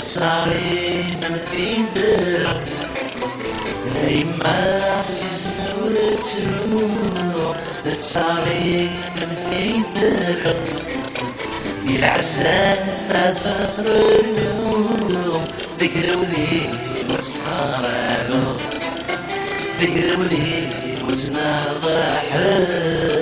صاري من في درب ما تزورتو صاري من في درب العزاء ظهر النوم ذكروا لي واسمع ذكروا لي واسمع ضحك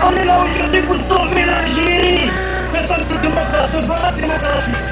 Allez là où je dépousse mes lingeries. Personne ne demande ça, ce soir-là, démocratie.